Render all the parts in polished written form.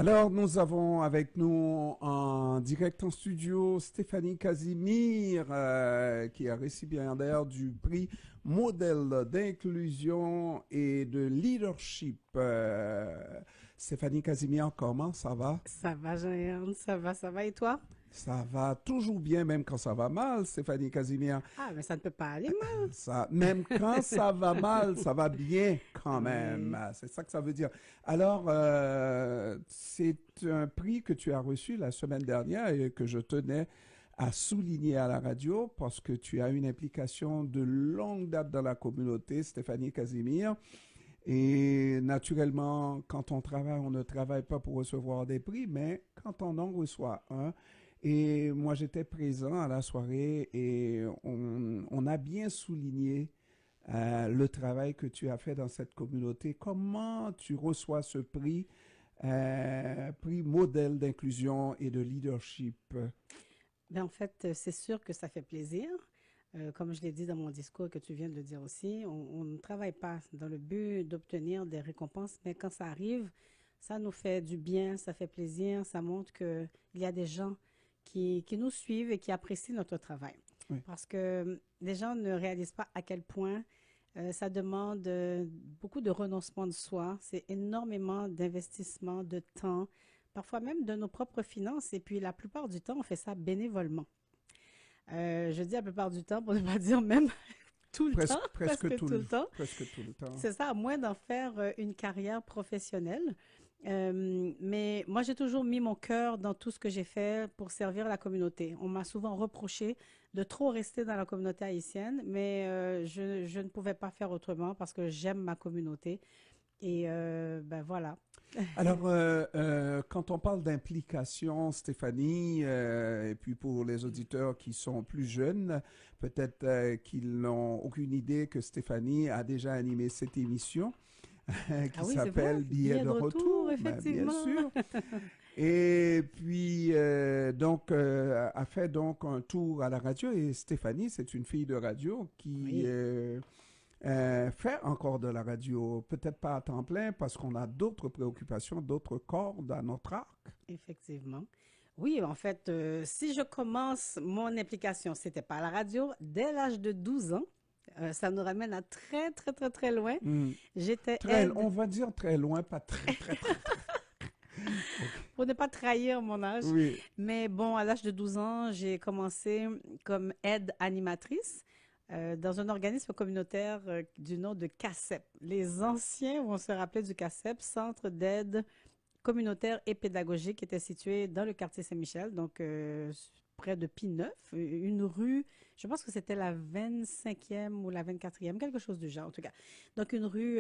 Alors, nous avons avec nous en direct en studio Stéphanie Casimir, qui est récipiendaire du prix Modèle d'inclusion et de leadership. Stéphanie Casimir, comment ça va? Ça va, Jeanne, ça va. Et toi? Ça va toujours bien, même quand ça va mal, Stéphanie Casimir. Ah, mais ça ne peut pas aller mal. Ça, même quand ça va mal, ça va bien quand même. Oui. C'est ça que ça veut dire. Alors, c'est un prix que tu as reçu la semaine dernière et que je tenais à souligner à la radio parce que tu as une implication de longue date dans la communauté, Stéphanie Casimir. Et naturellement, quand on travaille, on ne travaille pas pour recevoir des prix, mais quand on en reçoit un, et moi j'étais présent à la soirée et on a bien souligné le travail que tu as fait dans cette communauté. Comment tu reçois ce prix, prix modèle d'inclusion et de leadership? Ben, en fait, c'est sûr que ça fait plaisir. Comme je l'ai dit dans mon discours et que tu viens de le dire aussi, on ne travaille pas dans le but d'obtenir des récompenses, mais quand ça arrive, ça nous fait du bien, ça fait plaisir, ça montre qu'il y a des gens qui nous suivent et qui apprécient notre travail. Oui. Parce que les gens ne réalisent pas à quel point ça demande beaucoup de renoncement de soi, c'est énormément d'investissement, de temps, parfois même de nos propres finances. Et puis la plupart du temps, on fait ça bénévolement. Je dis la plupart du temps pour ne pas dire même tout le temps, presque tout le temps. Presque tout le temps. C'est ça, à moins d'en faire une carrière professionnelle. Mais moi, j'ai toujours mis mon cœur dans tout ce que j'ai fait pour servir la communauté. On m'a souvent reproché de trop rester dans la communauté haïtienne, mais je ne pouvais pas faire autrement parce que j'aime ma communauté. Et ben voilà. Alors, quand on parle d'implication, Stéphanie, et puis pour les auditeurs qui sont plus jeunes, peut-être qu'ils n'ont aucune idée que Stéphanie a déjà animé cette émission qui Ah oui, c'est s'appelle vrai. Billet de retour, ben, bien Effectivement. sûr. Et puis, a fait donc un tour à la radio. Et Stéphanie, c'est une fille de radio qui Oui, fait encore de la radio, peut-être pas à temps plein parce qu'on a d'autres préoccupations, d'autres cordes à notre arc. effectivement. Oui, en fait, si je commence mon implication, c'était pas à la radio, dès l'âge de 12 ans, ça nous ramène à très, très, très, très loin. Hmm. J'étais On aide, va dire très loin, pas très. Ok. pour ne pas trahir mon âge. Oui, Mais bon, à l'âge de 12 ans, j'ai commencé comme aide animatrice dans un organisme communautaire du nom de CACEP. Les anciens vont se rappeler du CACEP, Centre d'aide communautaire et pédagogique, qui était situé dans le quartier Saint-Michel, donc près de P9, une rue, je pense que c'était la 25e ou la 24e, quelque chose du genre en tout cas. Donc une rue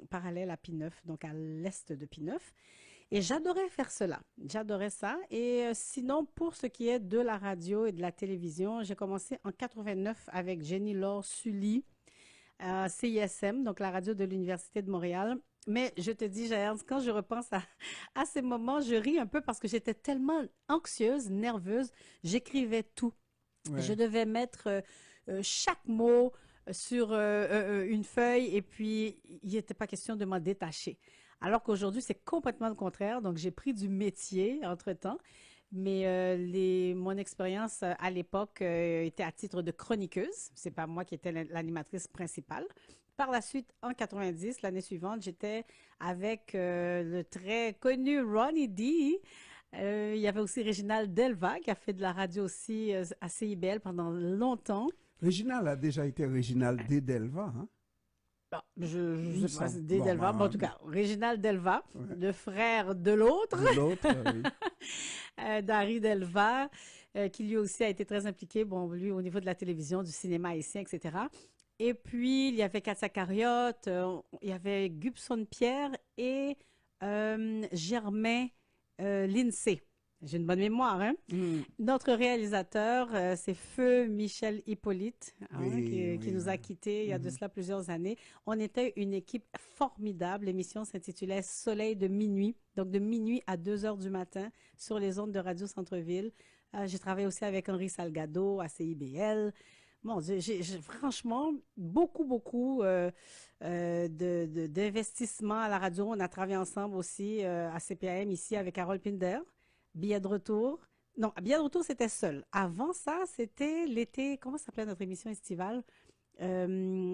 parallèle à P9, donc à l'est de P9. Et j'adorais faire cela. J'adorais ça. Et sinon, pour ce qui est de la radio et de la télévision, j'ai commencé en 89 avec Jenny Laure Sully à CISM, donc la radio de l'Université de Montréal. Mais je te dis, Jaërs, quand je repense à ces moments, je ris un peu parce que j'étais tellement anxieuse, nerveuse, j'écrivais tout. Je ouais. devais mettre chaque mot sur une feuille et puis il n'était pas question de m'en détacher. Alors qu'aujourd'hui, c'est complètement le contraire. Donc, j'ai pris du métier entre-temps, mais mon expérience à l'époque était à titre de chroniqueuse. C'est pas moi qui étais l'animatrice principale. Par la suite, en 90, l'année suivante, j'étais avec le très connu Ronnie D. Il y avait aussi Réginald Delva qui a fait de la radio aussi à CIBL pendant longtemps. Réginald a déjà été Réginald Delva, hein? Bon, Il me je sais pas, semble. c'est des Bon, Delva, mais en ben, tout cas, Réginald Delva, ouais. le frère de l'autre, De l'autre, oui. Dari Delva, qui lui aussi a été très impliqué, bon, lui au niveau de la télévision, du cinéma haïtien, etc. Et puis, il y avait Katia Carriotte, il y avait Gubson Pierre et Germain Lindsay. J'ai une bonne mémoire, hein? Hmm. Notre réalisateur, c'est Feu Michel Hippolyte, hein, Oui, qui oui, nous oui. a quittés il y a de cela plusieurs années. On était une équipe formidable. L'émission s'intitulait Soleil de minuit, donc de minuit à 2 heures du matin sur les ondes de Radio Centre-Ville. J'ai travaillé aussi avec Henri Salgado à CIBL. Mon Dieu, j'ai franchement beaucoup d'investissements à la radio. On a travaillé ensemble aussi à CPAM ici avec Harold Pinder. Billet de retour. Non, billet de retour, c'était seul. Avant ça, c'était l'été. Comment s'appelait notre émission estivale? Euh,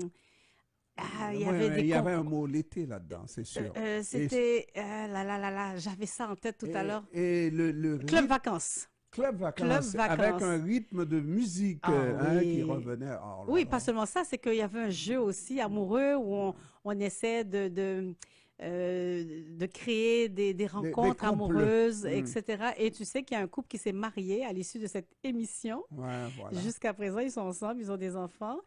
il y Oui, avait des il y avait un concours. mot l'été là-dedans, c'est sûr. Et, C'était. J'avais ça en tête tout à l'heure. et le Club rythme, Vacances. club Club vacances, avec Vacances. un rythme de musique Ah hein, qui oui. revenait. Oh là Oui, pas là. seulement ça, c'est qu'il y avait un jeu aussi amoureux où on essaie de créer des Des rencontres couples. amoureuses, Hmm. etc. Et tu sais qu'il y a un couple qui s'est marié à l'issue de cette émission. Ouais, voilà. Jusqu'à présent, ils sont ensemble, ils ont des enfants.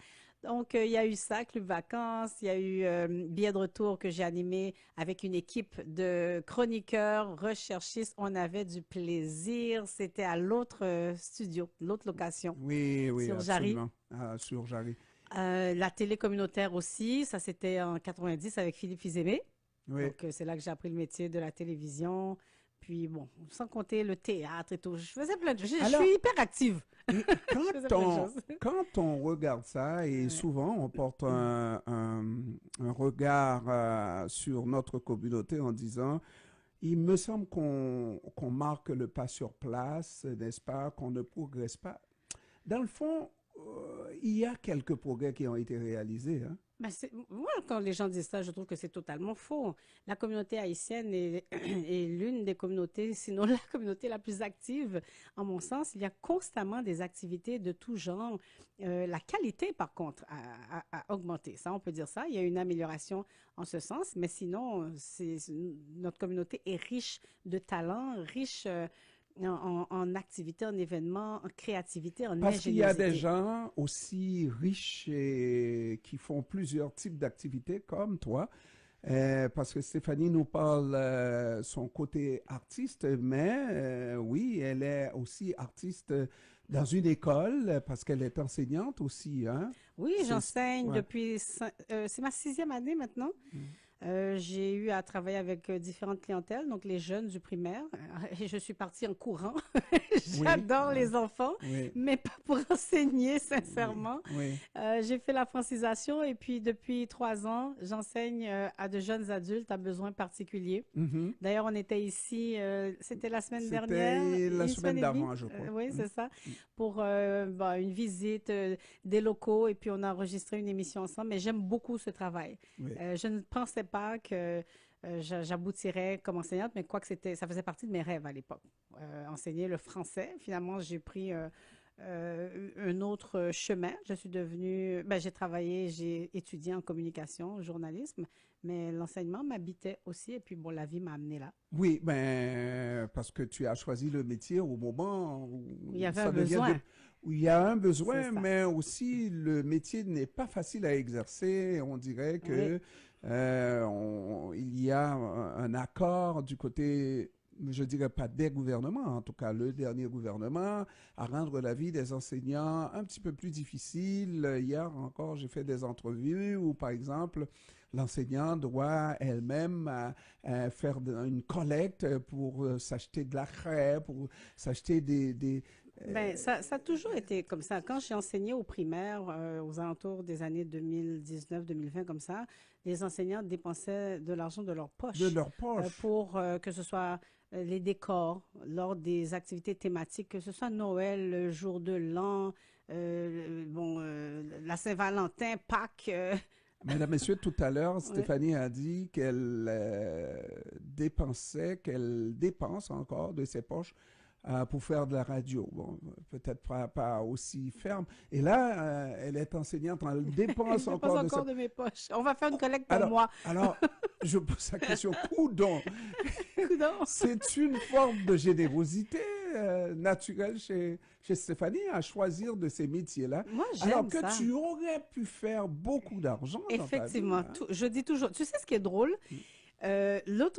Donc, il y a eu ça, Club Vacances, il y a eu Billet de retour que j'ai animé avec une équipe de chroniqueurs, recherchistes. On avait du plaisir. C'était à l'autre studio, l'autre location, Oui, oui, sur Jarry. absolument. Ah, sur Jarry. La télé communautaire aussi, ça c'était en 90 avec Philippe Fizemé. Oui. Donc, c'est là que j'ai appris le métier de la télévision. Puis, bon, sans compter le théâtre et tout. Je faisais plein de choses. Je Alors, suis hyper active. et Je faisais plein de choses. quand on regarde ça, et Ouais. souvent on porte un regard sur notre communauté en disant, il me semble qu'on marque le pas sur place, n'est-ce pas, qu'on ne progresse pas. Dans le fond, il y a quelques progrès qui ont été réalisés. Hein. Moi, quand les gens disent ça, je trouve que c'est totalement faux. La communauté haïtienne est, est l'une des communautés, sinon la communauté la plus active. En mon sens, il y a constamment des activités de tout genre. La qualité, par contre, a augmenté. Ça, on peut dire ça. Il y a une amélioration en ce sens, mais sinon, notre communauté est riche de talents, riche en activités, en événements, en créativité, en Parce qu'il y a des ingéniosité. gens aussi riches et qui font plusieurs types d'activités comme toi. Parce que Stéphanie nous parle son côté artiste, mais oui, elle est aussi artiste dans une école parce qu'elle est enseignante aussi. Hein? Oui, C'est, j'enseigne ouais. depuis, c'est ma 6e année maintenant. J'ai eu à travailler avec différentes clientèles, donc les jeunes du primaire. Et je suis partie en courant. Oui, J'adore oui, les enfants, oui, mais pas pour enseigner, oui, sincèrement. oui. J'ai fait la francisation et puis depuis 3 ans, j'enseigne à de jeunes adultes à besoins particuliers. Mhm. D'ailleurs, on était ici, c'était la semaine dernière, C'était la une semaine semaine et demie, d'avant, je crois. oui, Mhm. c'est ça, pour une visite des locaux et puis on a enregistré une émission ensemble. Mais j'aime beaucoup ce travail. Oui. Je ne pensais pas que j'aboutirais comme enseignante, mais quoi que ça faisait partie de mes rêves à l'époque. Enseigner le français. Finalement, j'ai pris un autre chemin. J'ai travaillé, j'ai étudié en communication, journalisme, mais l'enseignement m'habitait aussi. Et puis, bon, la vie m'a amené là. Oui, ben, parce que tu as choisi le métier au moment Il y où avait un ça devient besoin, où il y a un c'est besoin, ça. mais aussi le métier n'est pas facile à exercer. On dirait Oui, que il y a un accord du côté, je dirais pas des gouvernements, en tout cas le dernier gouvernement, à rendre la vie des enseignants un petit peu plus difficile. Hier encore, j'ai fait des entrevues où, par exemple, l'enseignant doit elle-même faire une collecte pour s'acheter de la craie, pour s'acheter ben, euh, ça a toujours été comme ça. Quand j'ai enseigné au primaire, aux alentours des années 2019-2020, comme ça, les enseignants dépensaient de l'argent de leur de poche leur poche. pour que ce soit les décors lors des activités thématiques, que ce soit Noël, le jour de l'an, la Saint-Valentin, Pâques. Mesdames, Messieurs, tout à l'heure, Ouais. Stéphanie a dit qu'elle qu'elle dépense encore de ses poches pour faire de la radio. Bon, peut-être pas aussi ferme. Et là, elle est enseignante, elle Je dépense dépense encore de ses... encore de mes poches. On va faire une collecte pour Alors, moi. alors, je pose la question, coudon, Coudonc. c'est une forme de générosité naturelle chez Stéphanie à choisir de ces métiers-là, Moi, alors j'aime que ça. tu aurais pu faire beaucoup d'argent dans ta vie. Effectivement, Hein? je dis toujours, tu sais ce qui est drôle?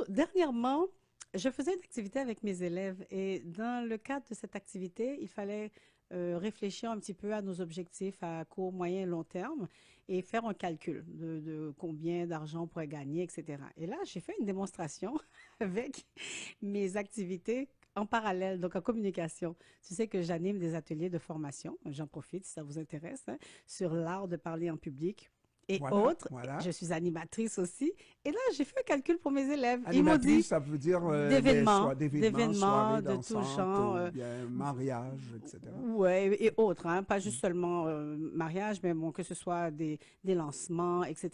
Dernièrement, je faisais une activité avec mes élèves et dans le cadre de cette activité, il fallait réfléchir un petit peu à nos objectifs à court, moyen et long terme et faire un calcul de combien d'argent on pourrait gagner, etc. Et là, j'ai fait une démonstration avec mes activités en parallèle, donc en communication, tu sais que j'anime des ateliers de formation, j'en profite si ça vous intéresse, hein, sur l'art de parler en public et Voilà, autres. voilà. Je suis animatrice aussi. Et là, j'ai fait un calcul pour mes élèves. Ils m'ont dit Animatrice, ça veut dire d'événements, soirées de tout dansantes, genre. ou bien mariage, etc. Ouais, et autres, hein, pas juste seulement mariage, mais bon, que ce soit des lancements, etc.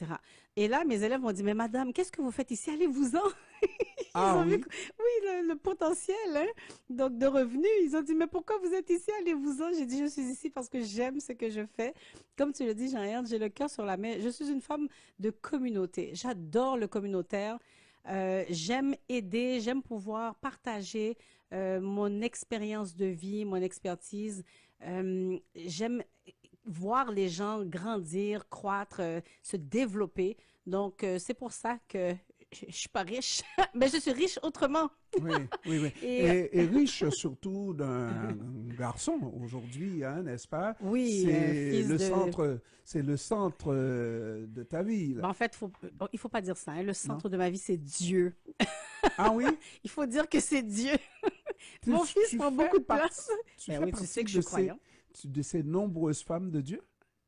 Et là, mes élèves m'ont dit, mais madame, qu'est-ce que vous faites ici? Allez-vous-en. Ils Ah ont vu, oui, oui, le potentiel, hein, donc de revenus. Ils ont dit, mais pourquoi vous êtes ici? Allez-vous-en. J'ai dit, je suis ici parce que j'aime ce que je fais. Comme tu le dis, Jean-Yann, j'ai le cœur sur la main. Je suis une femme de communauté. J'adore le communautaire. J'aime aider, j'aime pouvoir partager mon expérience de vie, mon expertise. J'aime voir les gens grandir, croître, se développer. Donc, c'est pour ça que je suis pas riche, mais je suis riche autrement. oui, oui, oui. Et Et riche surtout d'un garçon aujourd'hui, hein, n'est-ce pas? oui, fils de... C'est le centre de ta vie, là, Ben, en fait, il faut pas dire ça, hein. Le non? centre de ma vie, c'est Dieu. Ah oui? Il faut dire que c'est Dieu. Tu, Mon fils tu prend fais beaucoup de partie, place. tu Ben fais oui, tu sais partie que je suis croyant. de ces nombreuses femmes de Dieu?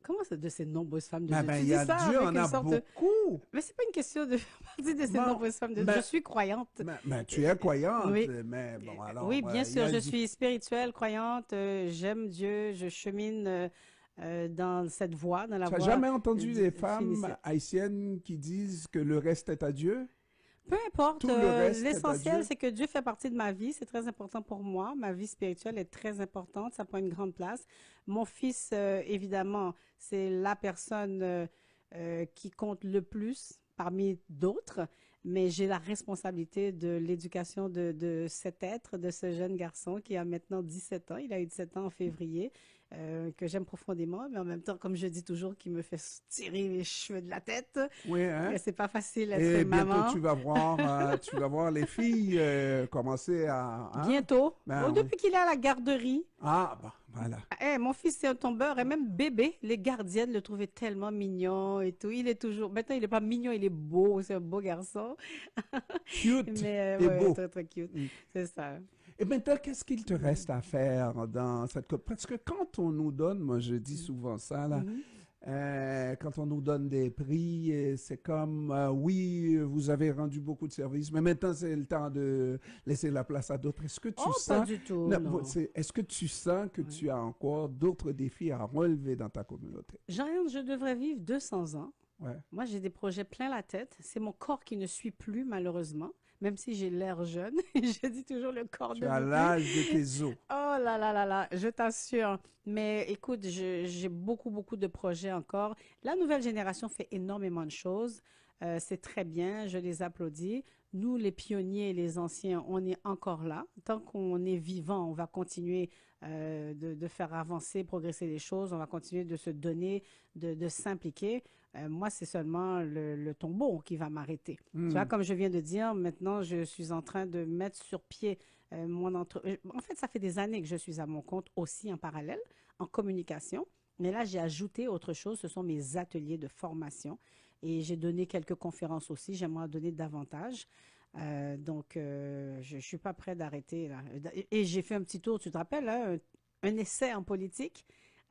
Comment ça, de ces nombreuses femmes de Ah Dieu? ben, Tu il y dis a ça Dieu avec en une a sorte de... beaucoup. Mais c'est pas une question de faire partie de ces Bon, nombreuses femmes de Dieu. Je ben, suis croyante. tu es croyante, Oui. mais bon, alors, Oui, bien il y sûr, a je suis spirituelle, croyante, j'aime Dieu, je chemine dans cette voie, dans la Tu n'as voie jamais entendu des femmes phénicienne. haïtiennes qui disent que le reste est à Dieu? Peu importe, Tout le reste est à l'essentiel, Dieu? c'est que Dieu fait partie de ma vie, c'est très important pour moi. Ma vie spirituelle est très importante, ça prend une grande place. Mon fils, évidemment, c'est la personne qui compte le plus parmi d'autres, mais j'ai la responsabilité de l'éducation de cet être, de ce jeune garçon qui a maintenant 17 ans. Il a eu 17 ans en février. Que j'aime profondément, mais en même temps, comme je dis toujours, qui me fait tirer les cheveux de la tête. Oui, hein? C'est pas facile d'être Et bientôt, maman. tu vas voir les filles commencer à... Hein? Bientôt. Oh, Ben oui. depuis qu'il est à la garderie. Ah, bah, voilà. Eh, mon fils, c'est un tombeur. Et même bébé, les gardiennes le trouvaient tellement mignon et tout. Il est toujours... Maintenant, il n'est pas mignon, il est beau. C'est un beau garçon. Cute Mais et ouais, beau. très, très cute. Mm. C'est ça. Et maintenant, qu'est-ce qu'il te reste à faire dans cette... Parce que quand on nous donne, moi je dis souvent ça, là, Mhm. quand on nous donne des prix, c'est comme, oui, vous avez rendu beaucoup de services, mais maintenant c'est le temps de laisser la place à d'autres. Est-ce que tu Oh, pas sens, du tout, non, non. est-ce que tu sens que Ouais. tu as encore d'autres défis à relever dans ta communauté? Jean, je devrais vivre 200 ans. Ouais. Moi, j'ai des projets plein la tête. C'est mon corps qui ne suit plus, malheureusement. Même si j'ai l'air jeune, je dis toujours le corps Tu ne as veut plus. l'âge de tes os. Oh là là là là, je t'assure. Mais écoute, j'ai beaucoup, beaucoup de projets encore. La nouvelle génération fait énormément de choses. C'est très bien, je les applaudis. Nous, les pionniers et les anciens, on est encore là. Tant qu'on est vivant, on va continuer de faire avancer, progresser les choses. On va continuer de se donner, de s'impliquer. Moi, c'est seulement le tombeau qui va m'arrêter. Tu vois, Hmm. comme je viens de dire, maintenant, je suis en train de mettre sur pied En fait, ça fait des années que je suis à mon compte aussi en parallèle, en communication. Mais là, j'ai ajouté autre chose. Ce sont mes ateliers de formation. Et j'ai donné quelques conférences aussi. J'aimerais en donner davantage. Je ne suis pas prête d'arrêter là. Et j'ai fait un petit tour, tu te rappelles, hein, un essai en politique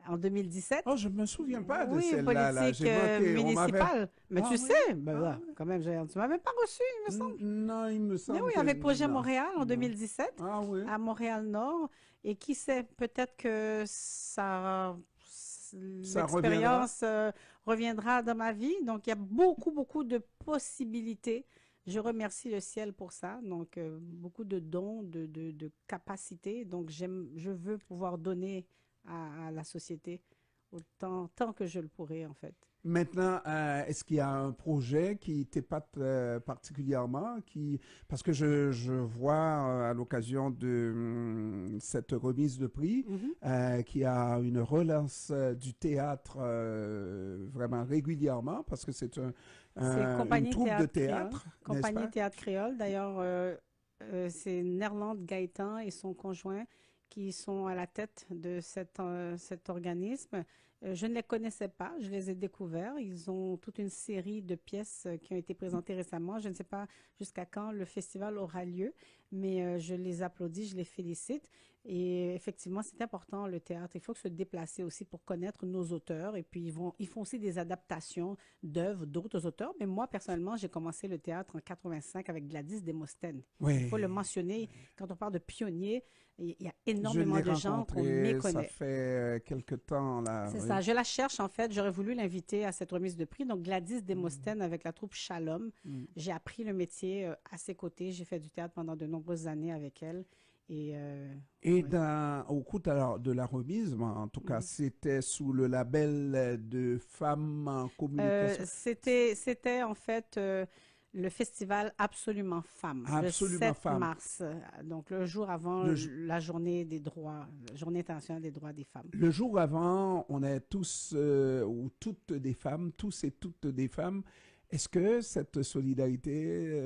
en 2017. Oh, je me souviens pas de Oui, celle-là, là. politique J'ai manqué. On m'avait... municipale. Mais Ah tu oui? sais, ben Ah là, oui? quand même, tu m'avais pas reçu, il me semble. Non, il me Mais semble oui, que... avec Projet Non, Montréal en non. 2017, Ah oui? à Montréal-Nord. Et qui sait, peut-être que Ça reviendra? l'expérience reviendra dans ma vie. Donc, il y a beaucoup, beaucoup de possibilités. Je remercie le ciel pour ça. Donc, beaucoup de dons, de capacités. Donc, je veux pouvoir donner à la société tant que je le pourrai, en fait. Maintenant, est-ce qu'il y a un projet qui t'épate particulièrement, parce que je vois à l'occasion de cette remise de prix Mhm. qu'il y a une relance du théâtre vraiment régulièrement, parce que c'est C'est une Compagnie troupe de Théâtre Créole. théâtre, n'est-ce Compagnie pas? Théâtre Créole. D'ailleurs, c'est Nerland Gaëtan et son conjoint qui sont à la tête de cet organisme. Je ne les connaissais pas, je les ai découverts. Ils ont toute une série de pièces qui ont été présentées récemment. Je ne sais pas jusqu'à quand le festival aura lieu, mais je les applaudis, je les félicite. Et effectivement, c'est important le théâtre. Il faut se déplacer aussi pour connaître nos auteurs. Et puis, ils font aussi des adaptations d'œuvres d'autres auteurs. Mais moi, personnellement, j'ai commencé le théâtre en 85 avec Gladys Demosthène. Oui. Il faut le mentionner. Quand on parle de pionniers, il y a Je énormément l'ai de gens qu'on rencontré, méconnaît. ça fait quelque temps, là. C'est Oui. ça. Je la cherche, en fait. J'aurais voulu l'inviter à cette remise de prix. Donc, Gladys Demosthène avec la troupe Shalom. J'ai appris le métier à ses côtés. J'ai fait du théâtre pendant de nombreuses années avec elle. Et Et oui. au cours de la remise, en tout cas, c'était sous le label de Femmes en communication. C'était en fait le festival Absolument Femmes, Absolument le 7 Femmes. mars, donc le jour avant la journée des droits, la journée internationale des droits des femmes. Le jour avant, on est tous ou toutes des femmes, tous et toutes des femmes. Est-ce que cette solidarité,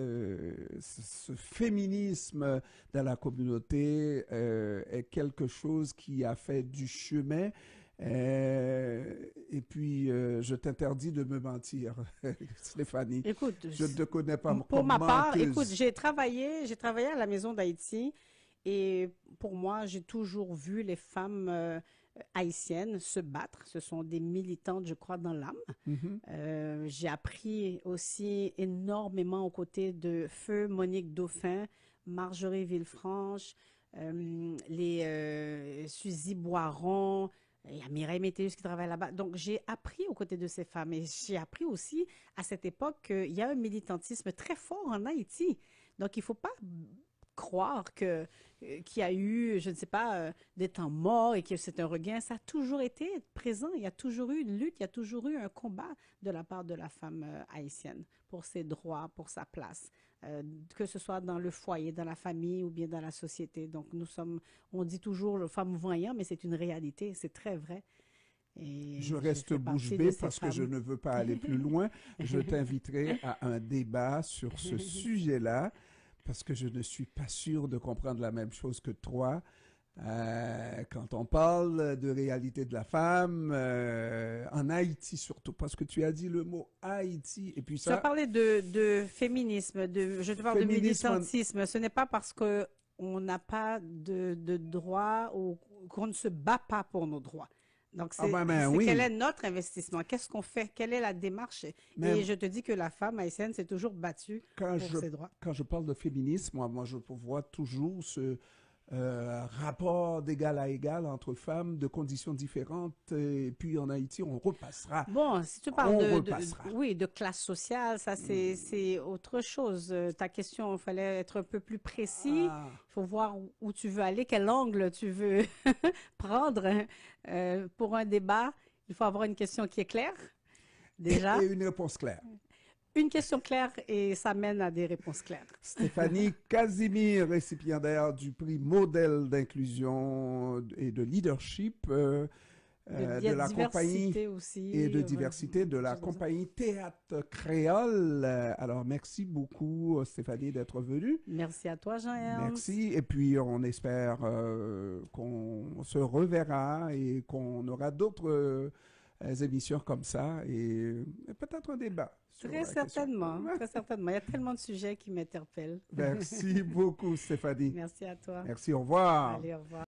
ce féminisme dans la communauté est quelque chose qui a fait du chemin? Et puis, je t'interdis de me mentir, Stéphanie. Écoute, Je ne te connais pas pour comme ma part, menteuse. écoute, j'ai travaillé à la Maison d'Haïti et pour moi, j'ai toujours vu les femmes haïtiennes se battre. Ce sont des militantes, je crois, dans l'âme. J'ai appris aussi énormément aux côtés de Feu Monique Dauphin, Marjorie Villefranche, Suzy Boiron. Il y a Mireille Météus qui travaille là-bas. Donc, j'ai appris aux côtés de ces femmes. Et j'ai appris aussi à cette époque qu'il y a un militantisme très fort en Haïti. Donc, il ne faut pas croire qu'il y a eu, je ne sais pas, des temps morts et que c'est un regain. Ça a toujours été présent. Il y a toujours eu une lutte, il y a toujours eu un combat de la part de la femme haïtienne pour ses droits, pour sa place, que ce soit dans le foyer, dans la famille ou bien dans la société. Donc, on dit toujours le femme voyant, mais c'est une réalité, c'est très vrai. Et je reste bouche bée parce que je ne veux pas aller plus loin. Je t'inviterai à un débat sur ce sujet-là. Parce que je ne suis pas sûr de comprendre la même chose que toi. Quand on parle de réalité de la femme, en Haïti surtout, parce que tu as dit le mot Haïti, et puis ça... Tu as parlé de féminisme, je te parle de militantisme. Ce n'est pas parce qu'on n'a pas de droits ou qu'on ne se bat pas pour nos droits. Donc, oui. Quel est notre investissement? Qu'est-ce qu'on fait? Quelle est la démarche? Et je te dis que la femme haïtienne s'est toujours battue pour ses droits. Quand je parle de féminisme, moi je vois toujours ce rapport d'égal à égal entre femmes de conditions différentes. Et puis en Haïti, on repassera. Bon, si tu parles de classe sociale, ça c'est autre chose. Ta question, il fallait être un peu plus précis. Il faut voir où tu veux aller, quel angle tu veux prendre. Pour un débat, il faut avoir une question qui est claire, déjà. Et une réponse claire. Une question claire et ça mène à des réponses claires. Stéphanie Casimir, récipiendaire du prix Modèle d'inclusion et de leadership de la compagnie aussi, et de diversité de la compagnie Théâtre Créole. Alors, merci beaucoup, Stéphanie, d'être venue. Merci à toi, Jean-Ernst. Merci. Et puis, on espère qu'on se reverra et qu'on aura d'autres émissions comme ça et peut-être un débat. Très certainement, très certainement. Il y a tellement de sujets qui m'interpellent. Merci beaucoup, Stéphanie. Merci à toi. Merci, au revoir. Allez, au revoir.